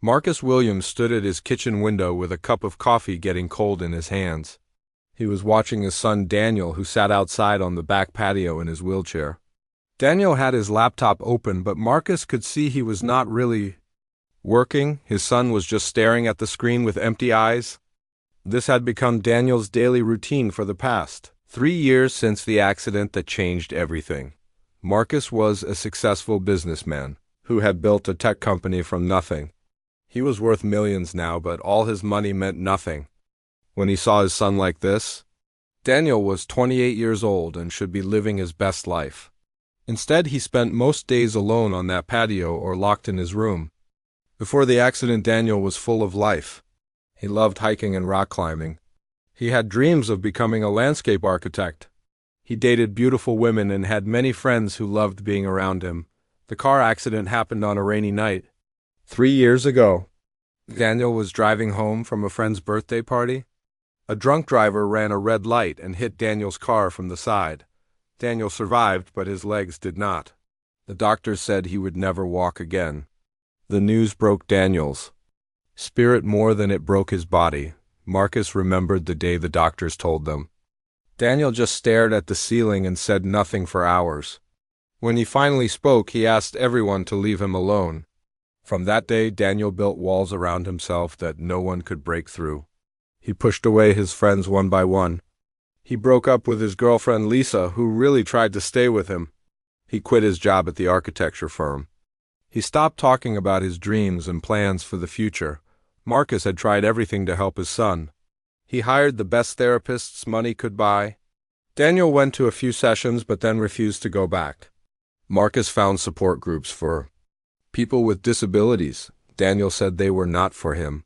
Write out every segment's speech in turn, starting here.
Marcus Williams stood at his kitchen window with a cup of coffee getting cold in his hands. He was watching his son Daniel, who sat outside on the back patio in his wheelchair. Daniel had his laptop open, but Marcus could see he was not really working. His son was just staring at the screen with empty eyes. This had become Daniel's daily routine for the past 3 years since the accident that changed everything. Marcus was a successful businessman who had built a tech company from nothing. He was worth millions now, but all his money meant nothing when he saw his son like this. Daniel was 28 years old and should be living his best life. Instead, he spent most days alone on that patio or locked in his room. Before the accident, Daniel was full of life. He loved hiking and rock climbing. He had dreams of becoming a landscape architect. He dated beautiful women and had many friends who loved being around him. The car accident happened on a rainy night 3 years ago. Daniel was driving home from a friend's birthday party. A drunk driver ran a red light and hit Daniel's car from the side. Daniel survived, but his legs did not. The doctors said he would never walk again. The news broke Daniel's spirit more than it broke his body. Marcus remembered the day the doctors told them. Daniel just stared at the ceiling and said nothing for hours. When he finally spoke, he asked everyone to leave him alone. From that day, Daniel built walls around himself that no one could break through. He pushed away his friends one by one. He broke up with his girlfriend Lisa, who really tried to stay with him. He quit his job at the architecture firm. He stopped talking about his dreams and plans for the future. Marcus had tried everything to help his son. He hired the best therapists money could buy. Daniel went to a few sessions but then refused to go back. Marcus found support groups for people with disabilities. Daniel said they were not for him.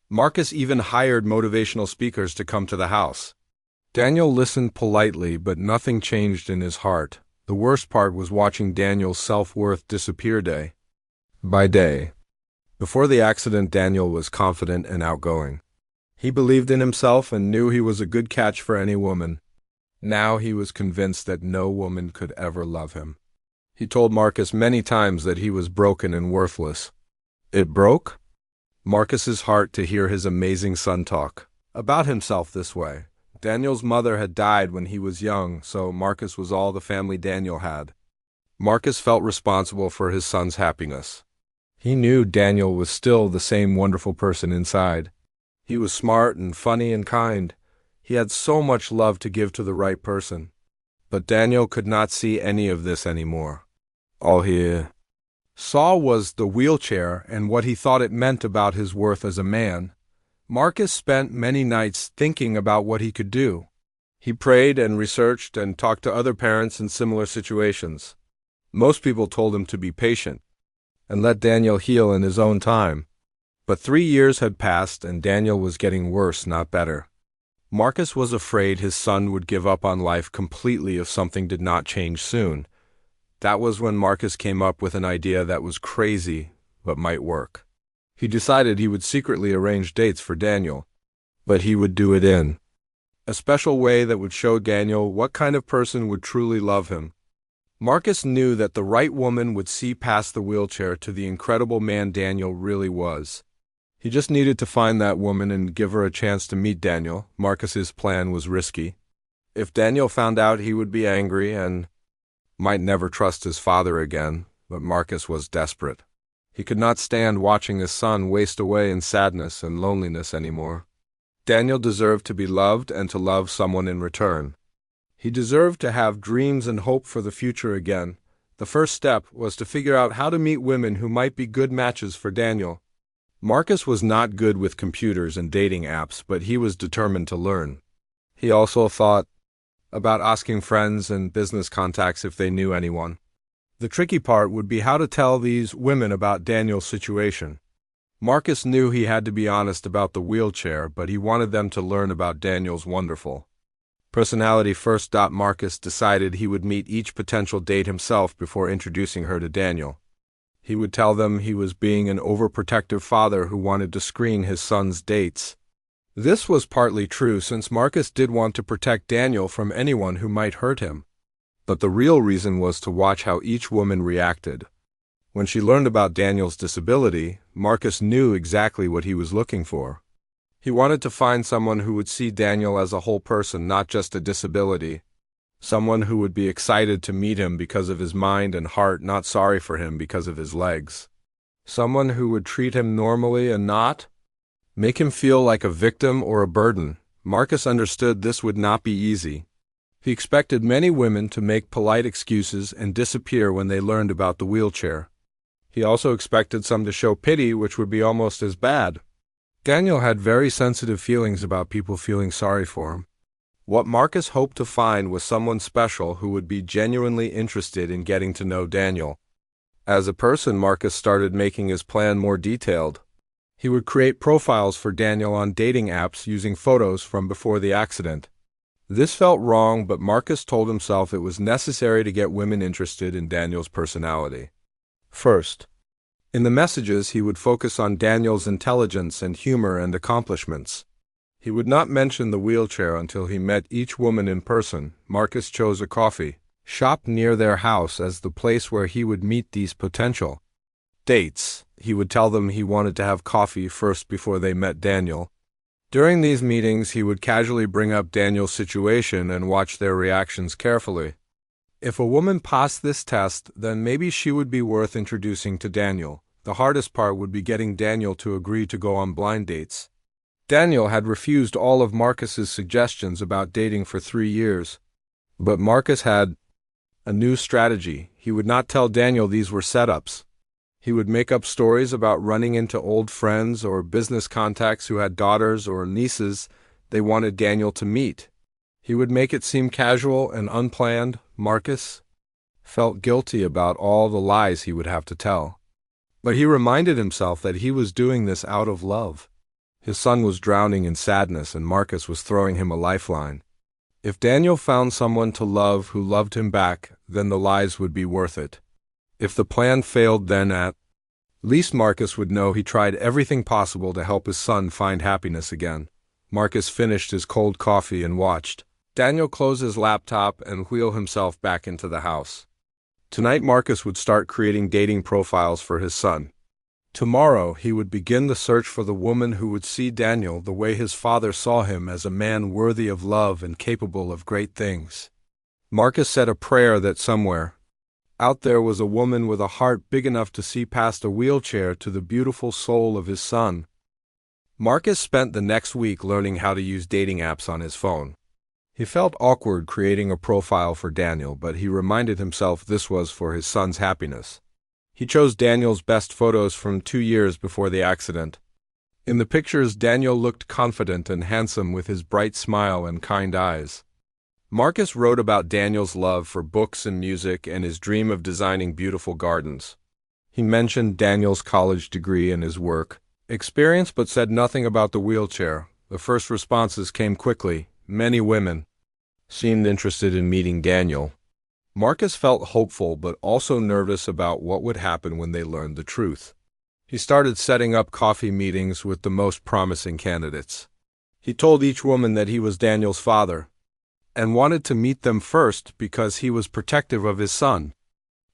Marcus even hired motivational speakers to come to the house. Daniel listened politely, but nothing changed in his heart. The worst part was watching Daniel's self-worth disappear day by day. Before the accident, Daniel was confident and outgoing. He believed in himself and knew he was a good catch for any woman. Now he was convinced that no woman could ever love him. He told Marcus many times that he was broken and worthless. It broke Marcus's heart to hear his amazing son talk about himself this way. Daniel's mother had died when he was young, so Marcus was all the family Daniel had. Marcus felt responsible for his son's happiness. He knew Daniel was still the same wonderful person inside. He was smart and funny and kind. He had so much love to give to the right person. But Daniel could not see any of this anymore. All he saw was the wheelchair and what he thought it meant about his worth as a man. Marcus spent many nights thinking about what he could do. He prayed and researched and talked to other parents in similar situations. Most people told him to be patient and let Daniel heal in his own time. But 3 years had passed and Daniel was getting worse, not better. Marcus was afraid his son would give up on life completely if something did not change soon. That was when Marcus came up with an idea that was crazy, but might work. He decided he would secretly arrange dates for Daniel, but he would do it in a special way that would show Daniel what kind of person would truly love him. Marcus knew that the right woman would see past the wheelchair to the incredible man Daniel really was. He just needed to find that woman and give her a chance to meet Daniel. Marcus's plan was risky. If Daniel found out, he would be angry and might never trust his father again, but Marcus was desperate. He could not stand watching his son waste away in sadness and loneliness anymore. Daniel deserved to be loved and to love someone in return. He deserved to have dreams and hope for the future again. The first step was to figure out how to meet women who might be good matches for Daniel. Marcus was not good with computers and dating apps, but he was determined to learn. He also thought about asking friends and business contacts if they knew anyone. The tricky part would be how to tell these women about Daniel's situation. Marcus knew he had to be honest about the wheelchair, but he wanted them to learn about Daniel's wonderful personality first. Marcus decided he would meet each potential date himself before introducing her to Daniel. He would tell them he was being an overprotective father who wanted to screen his son's dates. This was partly true, since Marcus did want to protect Daniel from anyone who might hurt him. But the real reason was to watch how each woman reacted. When she learned about Daniel's disability, Marcus knew exactly what he was looking for. He wanted to find someone who would see Daniel as a whole person, not just a disability. Someone who would be excited to meet him because of his mind and heart, not sorry for him because of his legs. Someone who would treat him normally and not make him feel like a victim or a burden. Marcus understood this would not be easy. He expected many women to make polite excuses and disappear when they learned about the wheelchair. He also expected some to show pity, which would be almost as bad. Daniel had very sensitive feelings about people feeling sorry for him. What Marcus hoped to find was someone special who would be genuinely interested in getting to know Daniel. As a person, Marcus started making his plan more detailed. He would create profiles for Daniel on dating apps using photos from before the accident. This felt wrong, but Marcus told himself it was necessary to get women interested in Daniel's personality. First, in the messages, he would focus on Daniel's intelligence and humor and accomplishments. He would not mention the wheelchair until he met each woman in person. Marcus chose a coffee shop near their house as the place where he would meet these potential dates. He would tell them he wanted to have coffee first before they met Daniel. During these meetings, he would casually bring up Daniel's situation and watch their reactions carefully. If a woman passed this test, then maybe she would be worth introducing to Daniel. The hardest part would be getting Daniel to agree to go on blind dates. Daniel had refused all of Marcus's suggestions about dating for 3 years. But Marcus had a new strategy. He would not tell Daniel these were setups. He would make up stories about running into old friends or business contacts who had daughters or nieces they wanted Daniel to meet. He would make it seem casual and unplanned. Marcus felt guilty about all the lies he would have to tell. But he reminded himself that he was doing this out of love. His son was drowning in sadness, and Marcus was throwing him a lifeline. If Daniel found someone to love who loved him back, then the lies would be worth it. If the plan failed, then at least Marcus would know he tried everything possible to help his son find happiness again. Marcus finished his cold coffee and watched Daniel close his laptop and wheel himself back into the house. Tonight, Marcus would start creating dating profiles for his son. Tomorrow, he would begin the search for the woman who would see Daniel the way his father saw him, as a man worthy of love and capable of great things. Marcus said a prayer that somewhere out there was a woman with a heart big enough to see past a wheelchair to the beautiful soul of his son. Marcus spent the next week learning how to use dating apps on his phone. He felt awkward creating a profile for Daniel, but he reminded himself this was for his son's happiness. He chose Daniel's best photos from 2 years before the accident. In the pictures, Daniel looked confident and handsome with his bright smile and kind eyes. Marcus wrote about Daniel's love for books and music and his dream of designing beautiful gardens. He mentioned Daniel's college degree and his work experience, but said nothing about the wheelchair. The first responses came quickly. Many women seemed interested in meeting Daniel. Marcus felt hopeful but also nervous about what would happen when they learned the truth. He started setting up coffee meetings with the most promising candidates. He told each woman that he was Daniel's father and wanted to meet them first because he was protective of his son.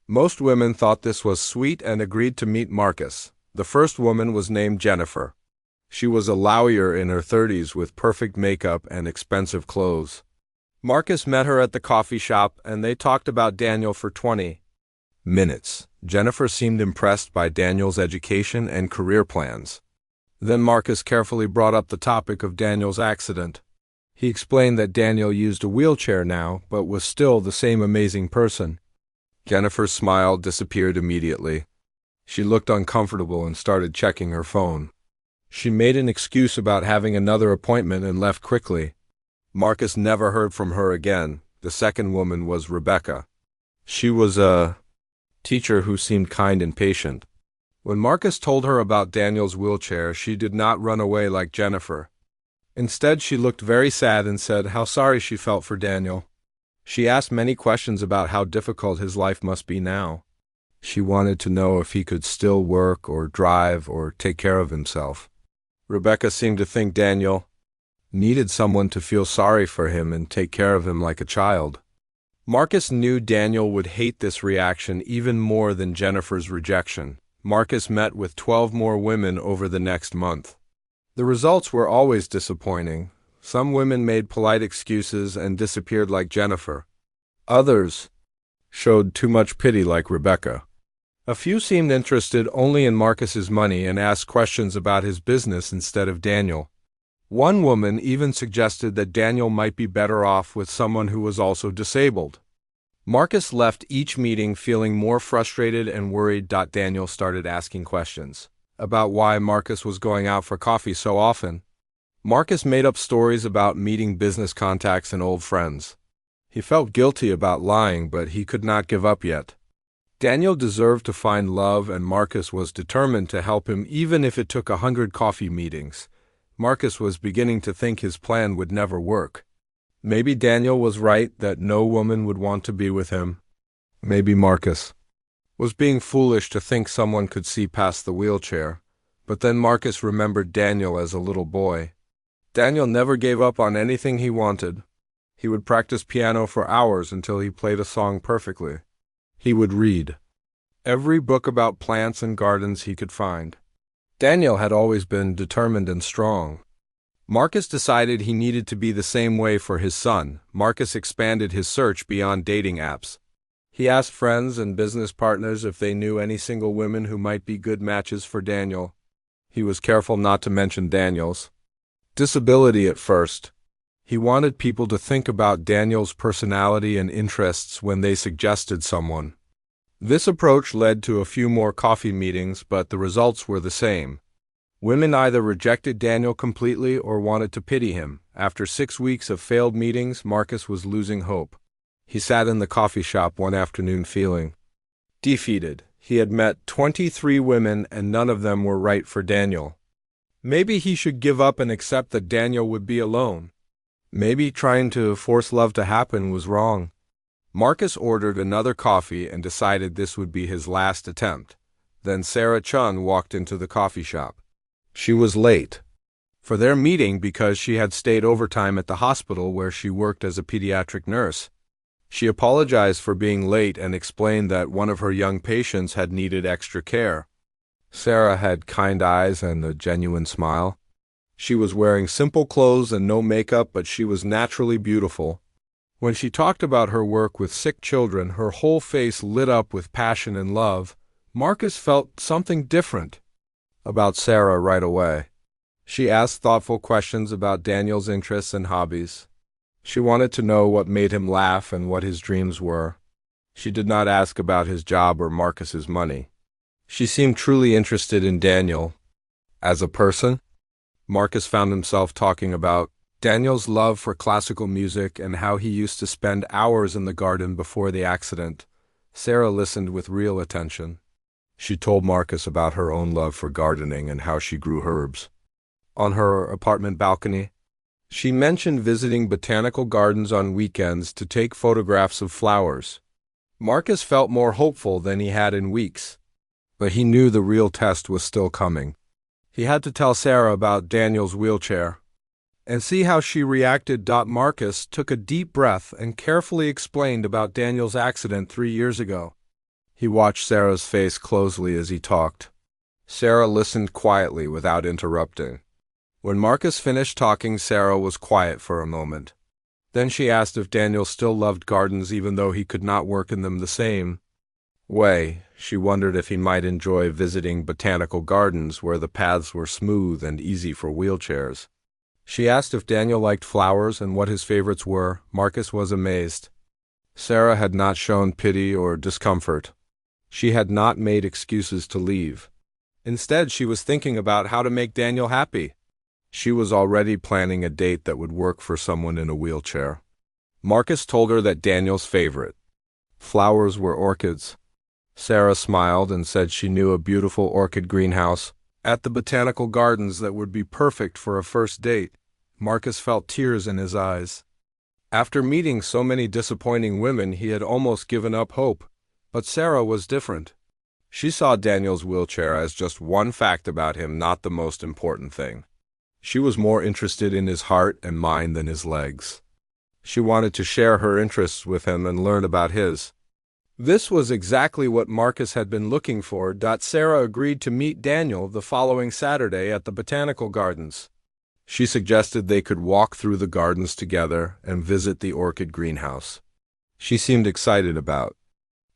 Most women thought this was sweet and agreed to meet Marcus. The first woman was named Jennifer. She was a lawyer in her 30s with perfect makeup and expensive clothes. Marcus met her at the coffee shop, and they talked about Daniel for 20 minutes. Jennifer seemed impressed by Daniel's education and career plans. Then Marcus carefully brought up the topic of Daniel's accident. He explained that Daniel used a wheelchair now, but was still the same amazing person. Jennifer's smile disappeared immediately. She looked uncomfortable and started checking her phone. She made an excuse about having another appointment and left quickly. Marcus never heard from her again. The second woman was Rebecca. She was a teacher who seemed kind and patient. When Marcus told her about Daniel's wheelchair, she did not run away like Jennifer. Instead, she looked very sad and said how sorry she felt for Daniel. She asked many questions about how difficult his life must be now. She wanted to know if he could still work or drive or take care of himself. Rebecca seemed to think Daniel needed someone to feel sorry for him and take care of him like a child. Marcus knew Daniel would hate this reaction even more than Jennifer's rejection. Marcus met with 12 more women over the next month. The results were always disappointing. Some women made polite excuses and disappeared like Jennifer. Others showed too much pity like Rebecca. A few seemed interested only in Marcus's money and asked questions about his business instead of Daniel. One woman even suggested that Daniel might be better off with someone who was also disabled. Marcus left each meeting feeling more frustrated and worried. Daniel started asking questions about why Marcus was going out for coffee so often. Marcus made up stories about meeting business contacts and old friends. He felt guilty about lying, but he could not give up yet. Daniel deserved to find love, and Marcus was determined to help him even if it took 100 coffee meetings. Marcus was beginning to think his plan would never work. Maybe Daniel was right that no woman would want to be with him. Maybe Marcus was being foolish to think someone could see past the wheelchair. But then Marcus remembered Daniel as a little boy. Daniel never gave up on anything he wanted. He would practice piano for hours until he played a song perfectly. He would read every book about plants and gardens he could find. Daniel had always been determined and strong. Marcus decided he needed to be the same way for his son. Marcus expanded his search beyond dating apps. He asked friends and business partners if they knew any single women who might be good matches for Daniel. He was careful not to mention Daniel's disability at first. He wanted people to think about Daniel's personality and interests when they suggested someone. This approach led to a few more coffee meetings, but the results were the same. Women either rejected Daniel completely or wanted to pity him. After 6 weeks of failed meetings, Marcus was losing hope. He sat in the coffee shop one afternoon feeling defeated. He had met 23 women and none of them were right for Daniel. Maybe he should give up and accept that Daniel would be alone. Maybe trying to force love to happen was wrong. Marcus ordered another coffee and decided this would be his last attempt. Then Sarah Chun walked into the coffee shop. She was late for their meeting because she had stayed overtime at the hospital where she worked as a pediatric nurse. She apologized for being late and explained that one of her young patients had needed extra care. Sarah had kind eyes and a genuine smile. She was wearing simple clothes and no makeup, but she was naturally beautiful. When she talked about her work with sick children, her whole face lit up with passion and love. Marcus felt something different about Sarah right away. She asked thoughtful questions about Daniel's interests and hobbies. She wanted to know what made him laugh and what his dreams were. She did not ask about his job or Marcus's money. She seemed truly interested in Daniel as a person. Marcus found himself talking about Daniel's love for classical music and how he used to spend hours in the garden before the accident. Sarah listened with real attention. She told Marcus about her own love for gardening and how she grew herbs on her apartment balcony. She mentioned visiting botanical gardens on weekends to take photographs of flowers. Marcus felt more hopeful than he had in weeks, but he knew the real test was still coming. He had to tell Sarah about Daniel's wheelchair and see how she reacted. Marcus took a deep breath and carefully explained about Daniel's accident 3 years ago. He watched Sarah's face closely as he talked. Sarah listened quietly without interrupting. When Marcus finished talking, Sarah was quiet for a moment. Then she asked if Daniel still loved gardens even though he could not work in them the same way. She wondered if he might enjoy visiting botanical gardens where the paths were smooth and easy for wheelchairs. She asked if Daniel liked flowers and what his favorites were. Marcus was amazed. Sarah had not shown pity or discomfort. She had not made excuses to leave. Instead, she was thinking about how to make Daniel happy. She was already planning a date that would work for someone in a wheelchair. Marcus told her that Daniel's favorite flowers were orchids. Sarah smiled and said she knew a beautiful orchid greenhouse at the botanical gardens that would be perfect for a first date. Marcus felt tears in his eyes. After meeting so many disappointing women, he had almost given up hope. But Sarah was different. She saw Daniel's wheelchair as just one fact about him, not the most important thing. She was more interested in his heart and mind than his legs. She wanted to share her interests with him and learn about his. This was exactly what Marcus had been looking for. Sarah agreed to meet Daniel the following Saturday at the botanical gardens. She suggested they could walk through the gardens together and visit the orchid greenhouse. She seemed excited about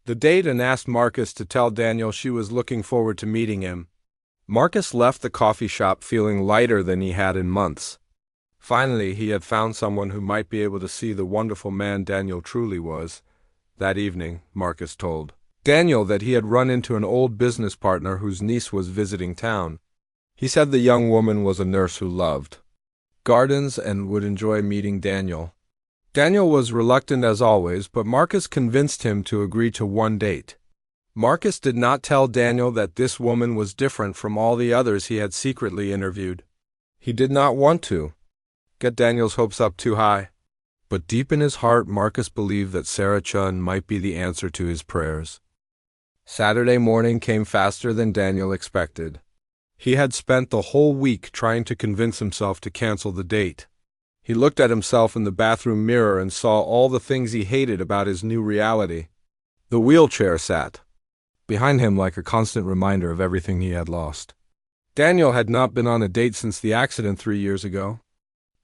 the date and asked Marcus to tell Daniel she was looking forward to meeting him. Marcus left the coffee shop feeling lighter than he had in months. Finally, he had found someone who might be able to see the wonderful man Daniel truly was. That evening, Marcus told Daniel that he had run into an old business partner whose niece was visiting town. He said the young woman was a nurse who loved gardens and would enjoy meeting Daniel. Daniel was reluctant as always, but Marcus convinced him to agree to one date. Marcus did not tell Daniel that this woman was different from all the others he had secretly interviewed. He did not want to get Daniel's hopes up too high. But deep in his heart, Marcus believed that Sarah Chun might be the answer to his prayers. Saturday morning came faster than Daniel expected. He had spent the whole week trying to convince himself to cancel the date. He looked at himself in the bathroom mirror and saw all the things he hated about his new reality. The wheelchair sat behind him like a constant reminder of everything he had lost. Daniel had not been on a date since the accident 3 years ago.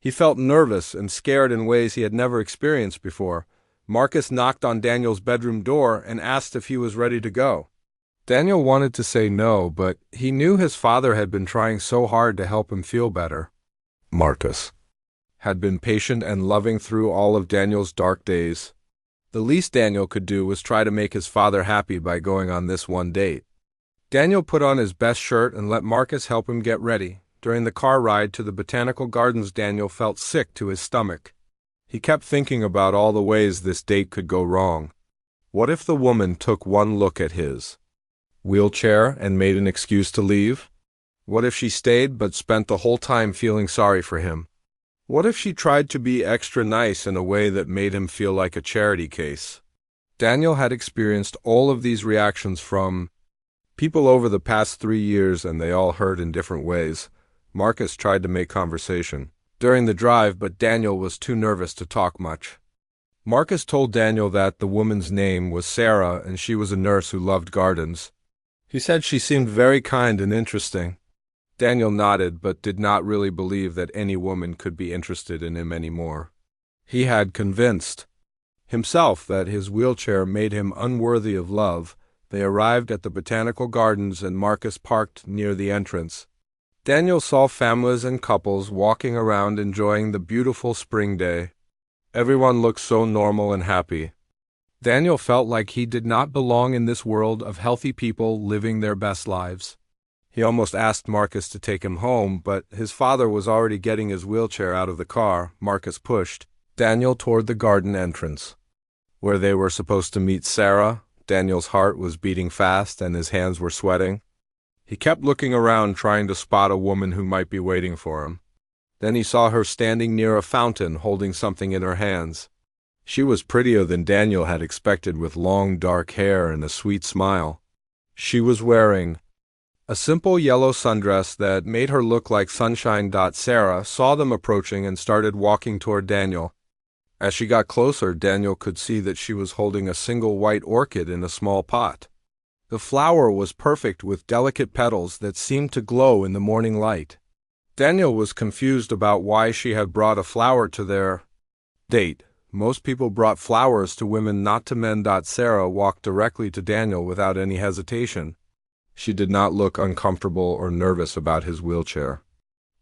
He felt nervous and scared in ways he had never experienced before. Marcus knocked on Daniel's bedroom door and asked if he was ready to go. Daniel wanted to say no, but he knew his father had been trying so hard to help him feel better. Marcus had been patient and loving through all of Daniel's dark days. The least Daniel could do was try to make his father happy by going on this one date. Daniel put on his best shirt and let Marcus help him get ready. During the car ride to the botanical gardens, Daniel felt sick to his stomach. He kept thinking about all the ways this date could go wrong. What if the woman took one look at his wheelchair and made an excuse to leave? What if she stayed but spent the whole time feeling sorry for him? What if she tried to be extra nice in a way that made him feel like a charity case? Daniel had experienced all of these reactions from people over the past 3 years, and they all hurt in different ways. Marcus tried to make conversation during the drive, but Daniel was too nervous to talk much. Marcus told Daniel that the woman's name was Sarah and she was a nurse who loved gardens. He said she seemed very kind and interesting. Daniel nodded, but did not really believe that any woman could be interested in him anymore. He had convinced himself that his wheelchair made him unworthy of love. They arrived at the botanical gardens and Marcus parked near the entrance. Daniel saw families and couples walking around enjoying the beautiful spring day. Everyone looked so normal and happy. Daniel felt like he did not belong in this world of healthy people living their best lives. He almost asked Marcus to take him home, but his father was already getting his wheelchair out of the car. Marcus pushed Daniel toward the garden entrance, where they were supposed to meet Sarah. Daniel's heart was beating fast and his hands were sweating. He kept looking around, trying to spot a woman who might be waiting for him. Then he saw her standing near a fountain, holding something in her hands. She was prettier than Daniel had expected, with long dark hair and a sweet smile. She was wearing a simple yellow sundress that made her look like sunshine. Sarah saw them approaching and started walking toward Daniel. As she got closer, Daniel could see that she was holding a single white orchid in a small pot. The flower was perfect, with delicate petals that seemed to glow in the morning light. Daniel was confused about why she had brought a flower to their date. Most people brought flowers to women, not to men. Sarah walked directly to Daniel without any hesitation. She did not look uncomfortable or nervous about his wheelchair.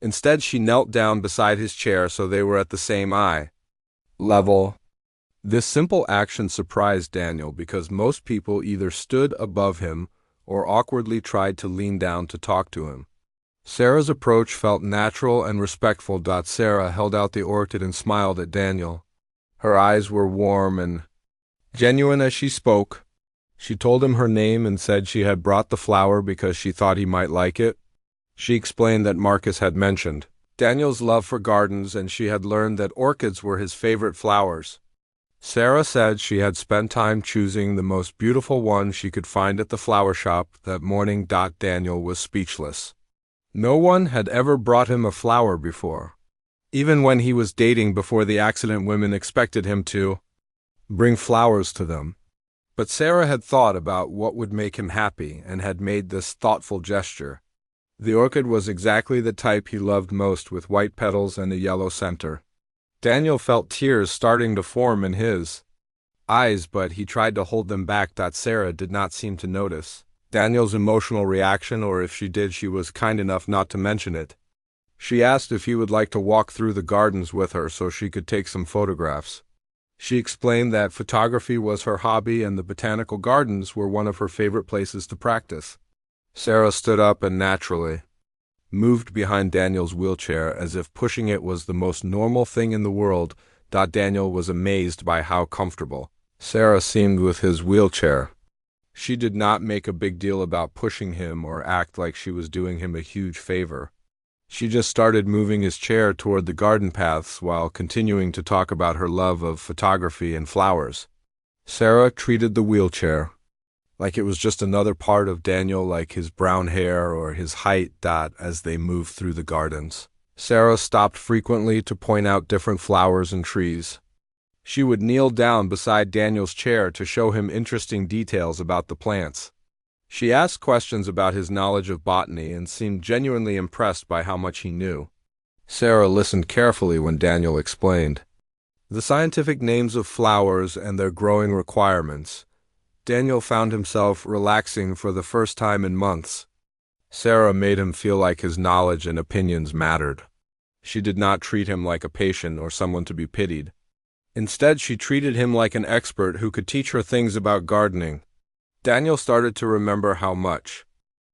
Instead, she knelt down beside his chair so they were at the same eye level. This simple action surprised Daniel because most people either stood above him or awkwardly tried to lean down to talk to him. Sarah's approach felt natural and respectful. Sarah held out the orchid and smiled at Daniel. Her eyes were warm and genuine as she spoke. She told him her name and said she had brought the flower because she thought he might like it. She explained that Marcus had mentioned Daniel's love for gardens and she had learned that orchids were his favorite flowers. Sarah said she had spent time choosing the most beautiful one she could find at the flower shop that morning. Daniel was speechless. No one had ever brought him a flower before. Even when he was dating before the accident, women expected him to bring flowers to them. But Sarah had thought about what would make him happy and had made this thoughtful gesture. The orchid was exactly the type he loved most, with white petals and a yellow center. Daniel felt tears starting to form in his eyes, but he tried to hold them back. Sarah did not seem to notice Daniel's emotional reaction, or if she did, she was kind enough not to mention it. She asked if he would like to walk through the gardens with her so she could take some photographs. She explained that photography was her hobby and the botanical gardens were one of her favorite places to practice. Sarah stood up and naturally moved behind Daniel's wheelchair as if pushing it was the most normal thing in the world. Daniel was amazed by how comfortable Sarah seemed with his wheelchair. She did not make a big deal about pushing him or act like she was doing him a huge favor. She just started moving his chair toward the garden paths while continuing to talk about her love of photography and flowers. Sarah treated the wheelchair like it was just another part of Daniel, like his brown hair or his height. As they moved through the gardens, Sarah stopped frequently to point out different flowers and trees. She would kneel down beside Daniel's chair to show him interesting details about the plants. She asked questions about his knowledge of botany and seemed genuinely impressed by how much he knew. Sarah listened carefully when Daniel explained the scientific names of flowers and their growing requirements. Daniel found himself relaxing for the first time in months. Sarah made him feel like his knowledge and opinions mattered. She did not treat him like a patient or someone to be pitied. Instead, she treated him like an expert who could teach her things about gardening. Daniel started to remember how much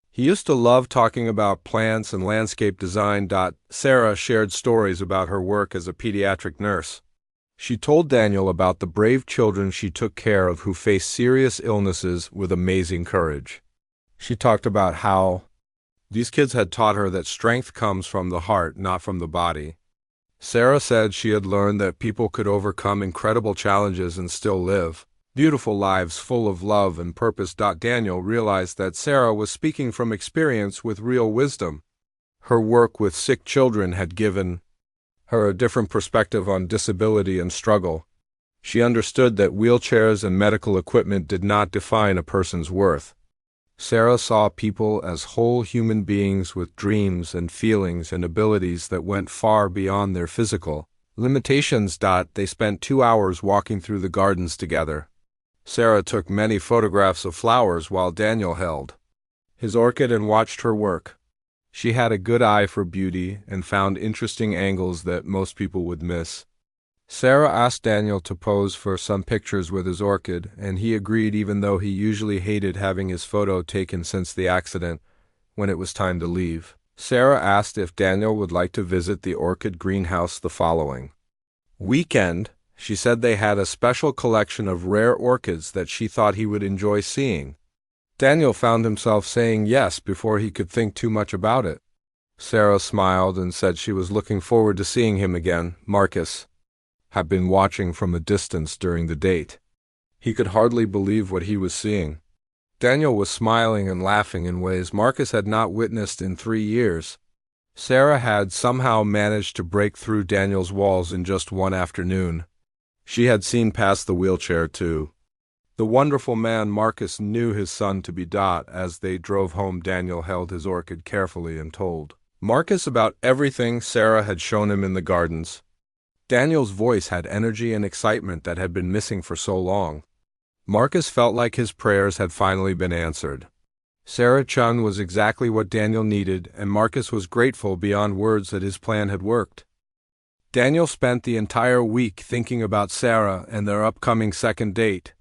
he used to love talking about plants and landscape design. Sarah shared stories about her work as a pediatric nurse. She told Daniel about the brave children she took care of who faced serious illnesses with amazing courage. She talked about how these kids had taught her that strength comes from the heart, not from the body. Sarah said she had learned that people could overcome incredible challenges and still live beautiful lives full of love and purpose. Daniel realized that Sarah was speaking from experience with real wisdom. Her work with sick children had given her a different perspective on disability and struggle. She understood that wheelchairs and medical equipment did not define a person's worth. Sarah saw people as whole human beings with dreams and feelings and abilities that went far beyond their physical limitations. They spent 2 hours walking through the gardens together. Sarah took many photographs of flowers while Daniel held his orchid and watched her work. She had a good eye for beauty and found interesting angles that most people would miss. Sarah asked Daniel to pose for some pictures with his orchid, and he agreed, even though he usually hated having his photo taken since the accident. When it was time to leave, Sarah asked if Daniel would like to visit the orchid greenhouse the following weekend. She said they had a special collection of rare orchids that she thought he would enjoy seeing. Daniel found himself saying yes before he could think too much about it. Sarah smiled and said she was looking forward to seeing him again. Marcus had been watching from a distance during the date. He could hardly believe what he was seeing. Daniel was smiling and laughing in ways Marcus had not witnessed in 3 years. Sarah had somehow managed to break through Daniel's walls in just one afternoon. She had seen past the wheelchair too. The wonderful man Marcus knew his son to be. As they drove home, Daniel held his orchid carefully and told Marcus about everything Sarah had shown him in the gardens. Daniel's voice had energy and excitement that had been missing for so long. Marcus felt like his prayers had finally been answered. Sarah Chun was exactly what Daniel needed, and Marcus was grateful beyond words that his plan had worked. Daniel spent the entire week thinking about Sarah and their upcoming second date.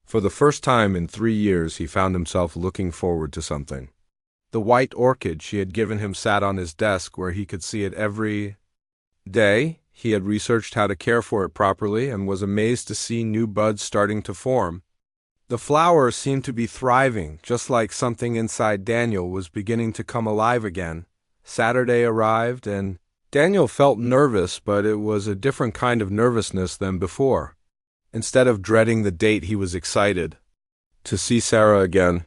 For the first time in 3 years, he found himself looking forward to something. The white orchid she had given him sat on his desk where he could see it every day. He had researched how to care for it properly and was amazed to see new buds starting to form. The flowers seemed to be thriving, just like something inside Daniel was beginning to come alive again. Saturday arrived, and Daniel felt nervous, but it was a different kind of nervousness than before. Instead of dreading the date, he was excited to see Sarah again.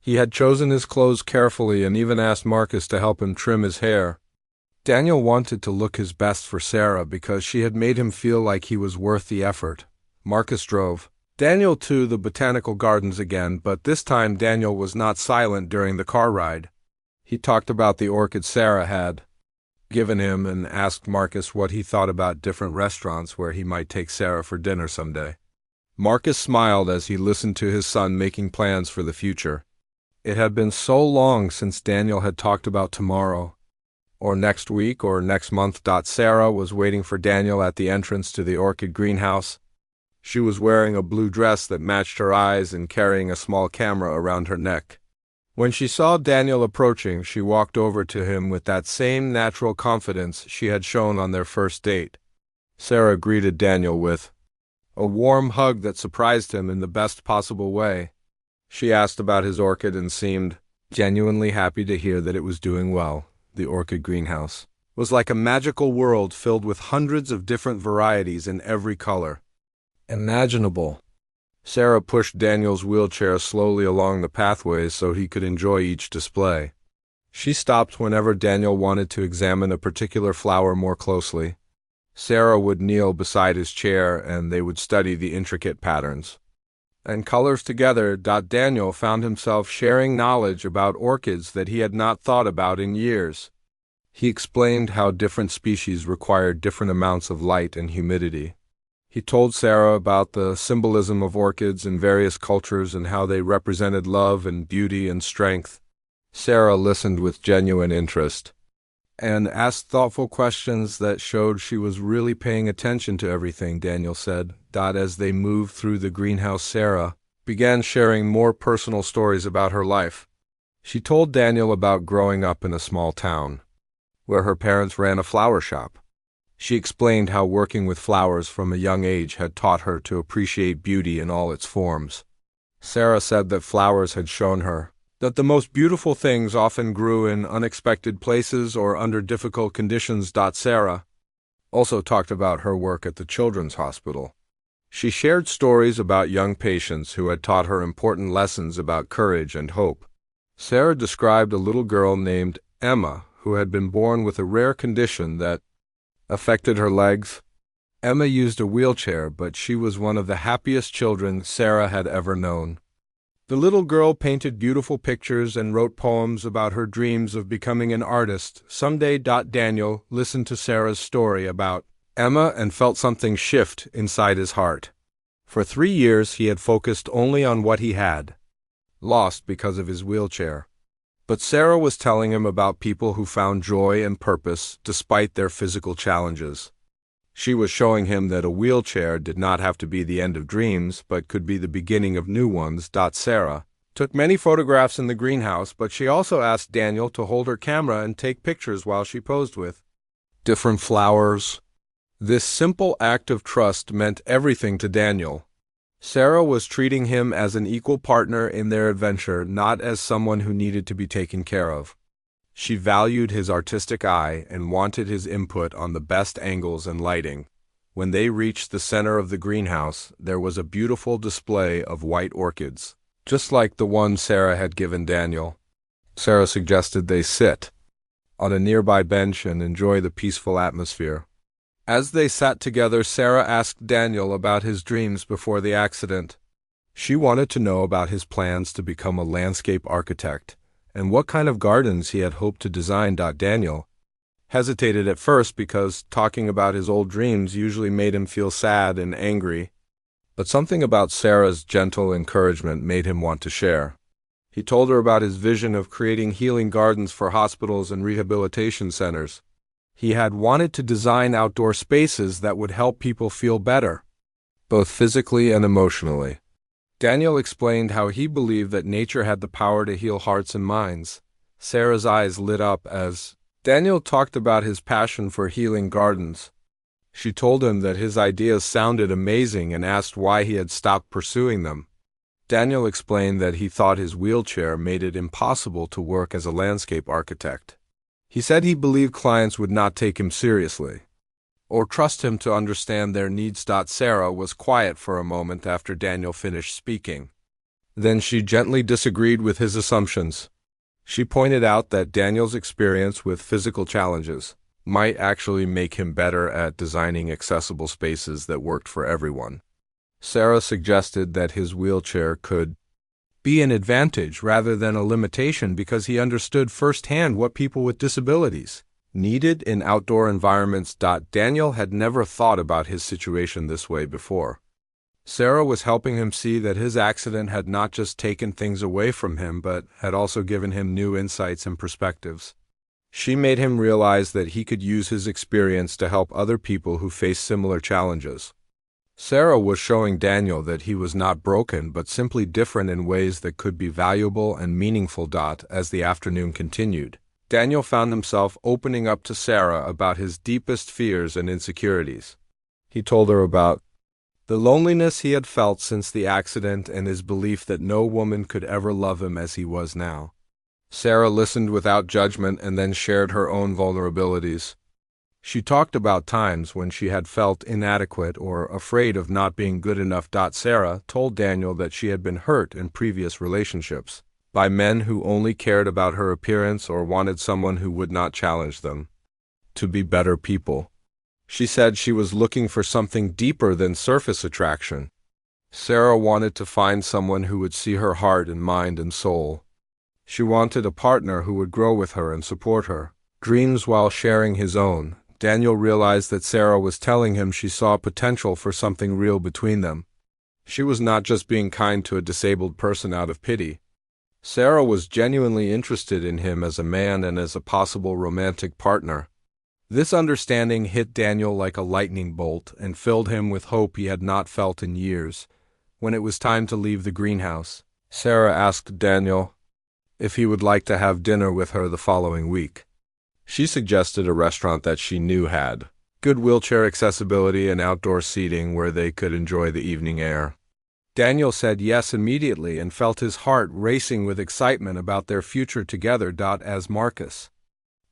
He had chosen his clothes carefully and even asked Marcus to help him trim his hair. Daniel wanted to look his best for Sarah because she had made him feel like he was worth the effort. Marcus drove Daniel to the botanical gardens again, but this time Daniel was not silent during the car ride. He talked about the orchid Sarah had given him and asked Marcus what he thought about different restaurants where he might take Sarah for dinner someday. Marcus smiled as he listened to his son making plans for the future. It had been so long since Daniel had talked about tomorrow, or next week, or next month. Sarah was waiting for Daniel at the entrance to the orchid greenhouse. She was wearing a blue dress that matched her eyes and carrying a small camera around her neck. When she saw Daniel approaching, she walked over to him with that same natural confidence she had shown on their first date. Sarah greeted Daniel with a warm hug that surprised him in the best possible way. She asked about his orchid and seemed genuinely happy to hear that it was doing well. The orchid greenhouse was like a magical world filled with hundreds of different varieties in every color imaginable. Sarah pushed Daniel's wheelchair slowly along the pathways so he could enjoy each display. She stopped whenever Daniel wanted to examine a particular flower more closely. Sarah would kneel beside his chair and they would study the intricate patterns and colors together. Daniel found himself sharing knowledge about orchids that he had not thought about in years. He explained how different species required different amounts of light and humidity. He told Sarah about the symbolism of orchids in various cultures and how they represented love and beauty and strength. Sarah listened with genuine interest and asked thoughtful questions that showed she was really paying attention to everything Daniel said. As they moved through the greenhouse, Sarah began sharing more personal stories about her life. She told Daniel about growing up in a small town where her parents ran a flower shop. She explained how working with flowers from a young age had taught her to appreciate beauty in all its forms. Sarah said that flowers had shown her that the most beautiful things often grew in unexpected places or under difficult conditions. Sarah also talked about her work at the children's hospital. She shared stories about young patients who had taught her important lessons about courage and hope. Sarah described a little girl named Emma who had been born with a rare condition that affected her legs. Emma used a wheelchair, but she was one of the happiest children Sarah had ever known. The little girl painted beautiful pictures and wrote poems about her dreams of becoming an artist someday. Daniel listened to Sarah's story about Emma and felt something shift inside his heart. For 3 years he had focused only on what he had lost because of his wheelchair. But Sarah was telling him about people who found joy and purpose despite their physical challenges. She was showing him that a wheelchair did not have to be the end of dreams, but could be the beginning of new ones. Sarah took many photographs in the greenhouse, but she also asked Daniel to hold her camera and take pictures while she posed with different flowers. This simple act of trust meant everything to Daniel. Sarah was treating him as an equal partner in their adventure, not as someone who needed to be taken care of. She valued his artistic eye and wanted his input on the best angles and lighting. When they reached the center of the greenhouse, there was a beautiful display of white orchids, just like the one Sarah had given Daniel. Sarah suggested they sit on a nearby bench and enjoy the peaceful atmosphere. As they sat together, Sarah asked Daniel about his dreams before the accident. She wanted to know about his plans to become a landscape architect and what kind of gardens he had hoped to design. Daniel hesitated at first because talking about his old dreams usually made him feel sad and angry, but something about Sarah's gentle encouragement made him want to share. He told her about his vision of creating healing gardens for hospitals and rehabilitation centers. He had wanted to design outdoor spaces that would help people feel better, both physically and emotionally. Daniel explained how he believed that nature had the power to heal hearts and minds. Sarah's eyes lit up as Daniel talked about his passion for healing gardens. She told him that his ideas sounded amazing and asked why he had stopped pursuing them. Daniel explained that he thought his wheelchair made it impossible to work as a landscape architect. He said he believed clients would not take him seriously or trust him to understand their needs. Sarah was quiet for a moment after Daniel finished speaking. Then she gently disagreed with his assumptions. She pointed out that Daniel's experience with physical challenges might actually make him better at designing accessible spaces that worked for everyone. Sarah suggested that his wheelchair could be an advantage rather than a limitation because he understood firsthand what people with disabilities needed in outdoor environments. Daniel had never thought about his situation this way before. Sarah was helping him see that his accident had not just taken things away from him, but had also given him new insights and perspectives. She made him realize that he could use his experience to help other people who face similar challenges. Sarah was showing Daniel that he was not broken, but simply different in ways that could be valuable and meaningful. As the afternoon continued, Daniel found himself opening up to Sarah about his deepest fears and insecurities. He told her about the loneliness he had felt since the accident and his belief that no woman could ever love him as he was now. Sarah listened without judgment and then shared her own vulnerabilities. She talked about times when she had felt inadequate or afraid of not being good enough. Sarah told Daniel that she had been hurt in previous relationships by men who only cared about her appearance or wanted someone who would not challenge them to be better people. She said she was looking for something deeper than surface attraction. Sarah wanted to find someone who would see her heart and mind and soul. She wanted a partner who would grow with her and support her dreams while sharing his own. Daniel realized that Sarah was telling him she saw potential for something real between them. She was not just being kind to a disabled person out of pity. Sarah was genuinely interested in him as a man and as a possible romantic partner. This understanding hit Daniel like a lightning bolt and filled him with hope he had not felt in years. When it was time to leave the greenhouse, Sarah asked Daniel if he would like to have dinner with her the following week. She suggested a restaurant that she knew had good wheelchair accessibility and outdoor seating where they could enjoy the evening air. Daniel said yes immediately and felt his heart racing with excitement about their future together. As Marcus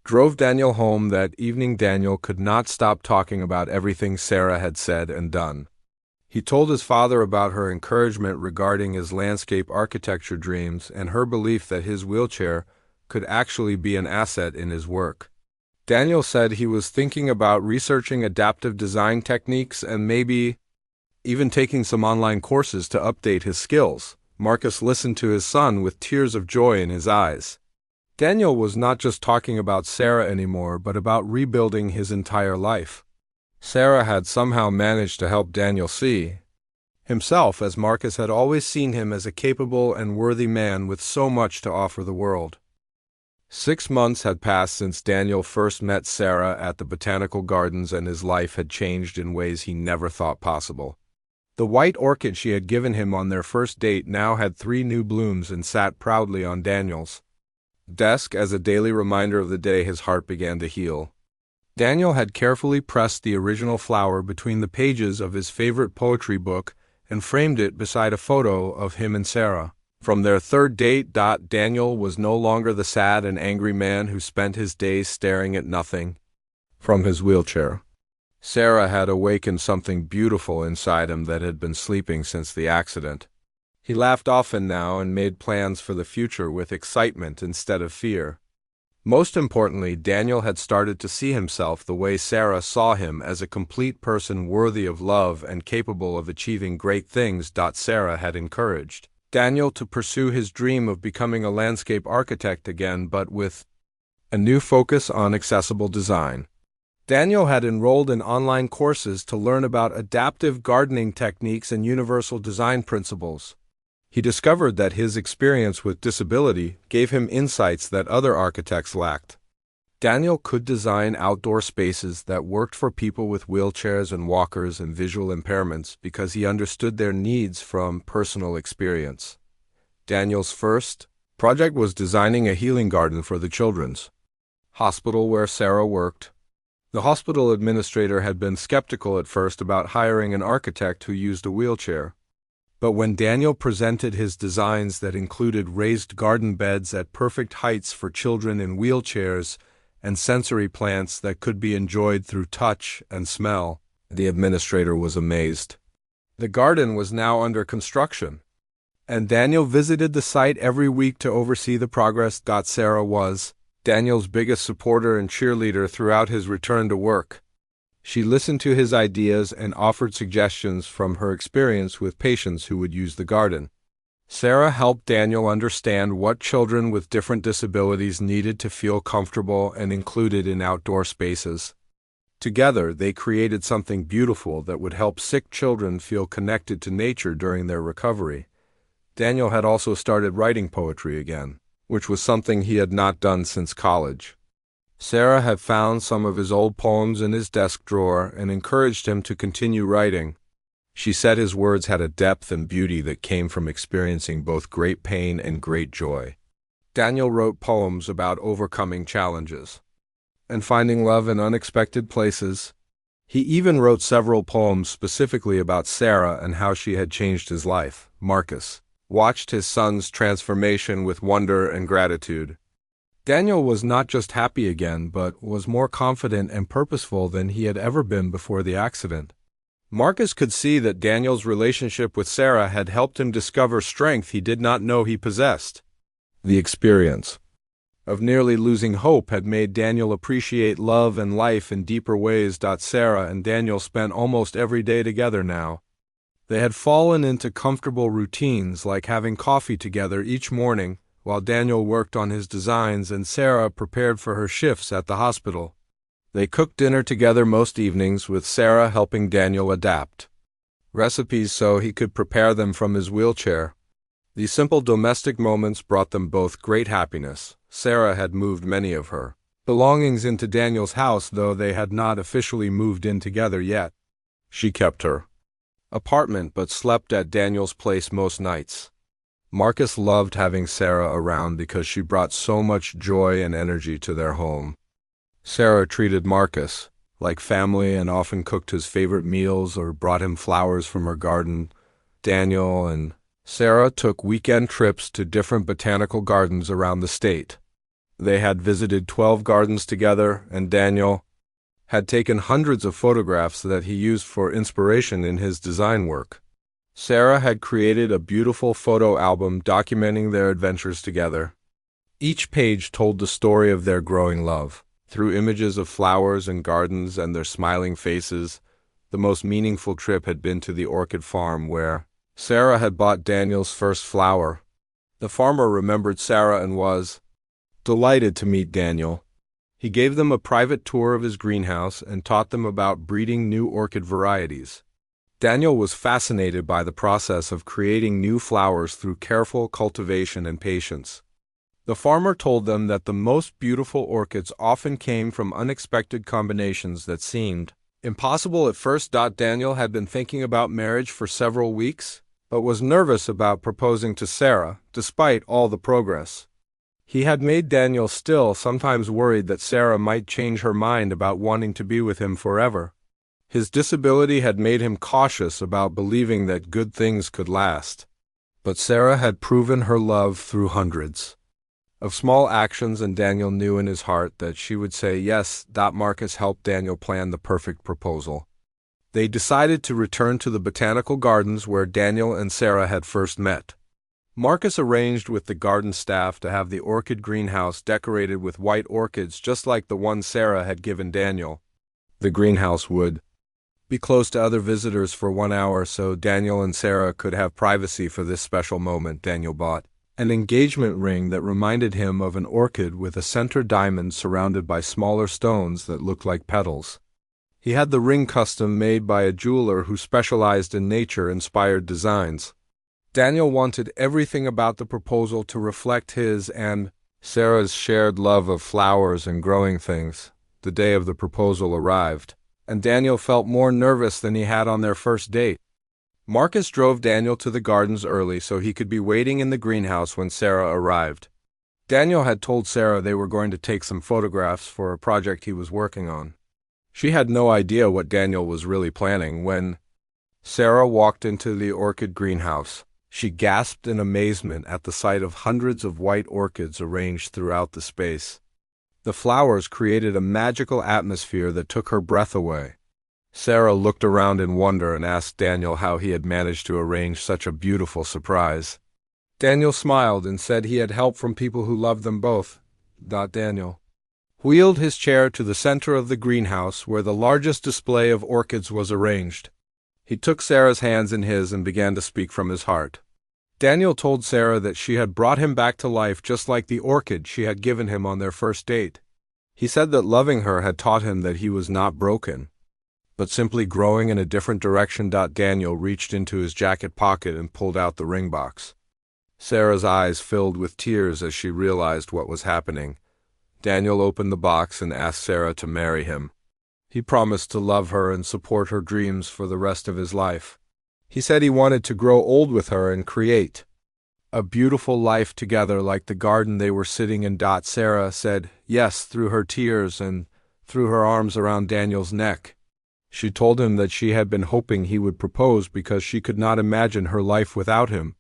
drove Daniel home that evening, Daniel could not stop talking about everything Sarah had said and done. He told his father about her encouragement regarding his landscape architecture dreams and her belief that his wheelchair could actually be an asset in his work. Daniel said he was thinking about researching adaptive design techniques and maybe even taking some online courses to update his skills. Marcus listened to his son with tears of joy in his eyes. Daniel was not just talking about Sarah anymore, but about rebuilding his entire life. Sarah had somehow managed to help Daniel see himself as Marcus had always seen him, as a capable and worthy man with so much to offer the world. 6 months had passed since Daniel first met Sarah at the botanical gardens, and his life had changed in ways he never thought possible. The white orchid she had given him on their first date now had 3 new blooms and sat proudly on Daniel's desk as a daily reminder of the day his heart began to heal. Daniel had carefully pressed the original flower between the pages of his favorite poetry book and framed it beside a photo of him and Sarah. From their third date, Daniel was no longer the sad and angry man who spent his days staring at nothing from his wheelchair. Sarah had awakened something beautiful inside him that had been sleeping since the accident. He laughed often now and made plans for the future with excitement instead of fear. Most importantly, Daniel had started to see himself the way Sarah saw him, as a complete person worthy of love and capable of achieving great things. Sarah had encouraged Daniel to pursue his dream of becoming a landscape architect again, but with a new focus on accessible design. Daniel had enrolled in online courses to learn about adaptive gardening techniques and universal design principles. He discovered that his experience with disability gave him insights that other architects lacked. Daniel could design outdoor spaces that worked for people with wheelchairs and walkers and visual impairments because he understood their needs from personal experience. Daniel's first project was designing a healing garden for the children's hospital where Sarah worked. The hospital administrator had been skeptical at first about hiring an architect who used a wheelchair. But when Daniel presented his designs that included raised garden beds at perfect heights for children in wheelchairs and sensory plants that could be enjoyed through touch and smell, the administrator was amazed. The garden was now under construction, and Daniel visited the site every week to oversee the progress. Sarah was Daniel's biggest supporter and cheerleader throughout his return to work. She listened to his ideas and offered suggestions from her experience with patients who would use the garden. Sarah helped Daniel understand what children with different disabilities needed to feel comfortable and included in outdoor spaces. Together, they created something beautiful that would help sick children feel connected to nature during their recovery. Daniel had also started writing poetry again, which was something he had not done since college. Sarah had found some of his old poems in his desk drawer and encouraged him to continue writing. She said his words had a depth and beauty that came from experiencing both great pain and great joy. Daniel wrote poems about overcoming challenges and finding love in unexpected places. He even wrote several poems specifically about Sarah and how she had changed his life. Marcus watched his son's transformation with wonder and gratitude. Daniel was not just happy again, but was more confident and purposeful than he had ever been before the accident. Marcus could see that Daniel's relationship with Sarah had helped him discover strength he did not know he possessed. The experience of nearly losing hope had made Daniel appreciate love and life in deeper ways. Sarah and Daniel spent almost every day together now. They had fallen into comfortable routines like having coffee together each morning while Daniel worked on his designs and Sarah prepared for her shifts at the hospital. They cooked dinner together most evenings, with Sarah helping Daniel adapt recipes so he could prepare them from his wheelchair. These simple domestic moments brought them both great happiness. Sarah had moved many of her belongings into Daniel's house, though they had not officially moved in together yet. She kept her apartment but slept at Daniel's place most nights. Marcus loved having Sarah around because she brought so much joy and energy to their home. Sarah treated Marcus like family and often cooked his favorite meals or brought him flowers from her garden. Daniel and Sarah took weekend trips to different botanical gardens around the state. They had visited 12 gardens together, and Daniel had taken hundreds of photographs that he used for inspiration in his design work. Sarah had created a beautiful photo album documenting their adventures together. Each page told the story of their growing love. Through images of flowers and gardens and their smiling faces, the most meaningful trip had been to the orchid farm where Sarah had bought Daniel's first flower. The farmer remembered Sarah and was delighted to meet Daniel. He gave them a private tour of his greenhouse and taught them about breeding new orchid varieties. Daniel was fascinated by the process of creating new flowers through careful cultivation and patience. The farmer told them that the most beautiful orchids often came from unexpected combinations that seemed impossible at first. Daniel had been thinking about marriage for several weeks, but was nervous about proposing to Sarah, despite all the progress. He had made Daniel still sometimes worried that Sarah might change her mind about wanting to be with him forever. His disability had made him cautious about believing that good things could last. But Sarah had proven her love through hundreds of small actions, and Daniel knew in his heart that she would say yes. Marcus helped Daniel plan the perfect proposal. They decided to return to the botanical gardens where Daniel and Sarah had first met. Marcus arranged with the garden staff to have the orchid greenhouse decorated with white orchids just like the one Sarah had given Daniel. The greenhouse would be close to other visitors for 1 hour so Daniel and Sarah could have privacy for this special moment. Daniel bought an engagement ring that reminded him of an orchid with a center diamond surrounded by smaller stones that looked like petals. He had the ring custom made by a jeweler who specialized in nature-inspired designs. Daniel wanted everything about the proposal to reflect his and Sarah's shared love of flowers and growing things. The day of the proposal arrived, and Daniel felt more nervous than he had on their first date. Marcus drove Daniel to the gardens early so he could be waiting in the greenhouse when Sarah arrived. Daniel had told Sarah they were going to take some photographs for a project he was working on. She had no idea what Daniel was really planning. When Sarah walked into the orchid greenhouse, she gasped in amazement at the sight of hundreds of white orchids arranged throughout the space. The flowers created a magical atmosphere that took her breath away. Sarah looked around in wonder and asked Daniel how he had managed to arrange such a beautiful surprise. Daniel smiled and said he had help from people who loved them both. Daniel wheeled his chair to the center of the greenhouse where the largest display of orchids was arranged. He took Sarah's hands in his and began to speak from his heart. Daniel told Sarah that she had brought him back to life just like the orchid she had given him on their first date. He said that loving her had taught him that he was not broken, but simply growing in a different direction. Daniel reached into his jacket pocket and pulled out the ring box. Sarah's eyes filled with tears as she realized what was happening. Daniel opened the box and asked Sarah to marry him. He promised to love her and support her dreams for the rest of his life. He said he wanted to grow old with her and create a beautiful life together like the garden they were sitting in. Sarah said yes through her tears and threw her arms around Daniel's neck. She told him that she had been hoping he would propose because she could not imagine her life without him.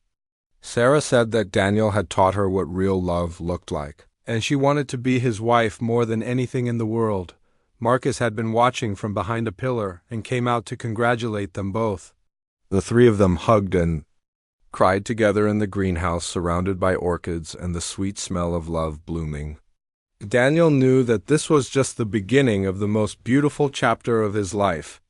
Sarah said that Daniel had taught her what real love looked like, and she wanted to be his wife more than anything in the world. Marcus had been watching from behind a pillar and came out to congratulate them both. The three of them hugged and cried together in the greenhouse surrounded by orchids and the sweet smell of love blooming. Daniel knew that this was just the beginning of the most beautiful chapter of his life.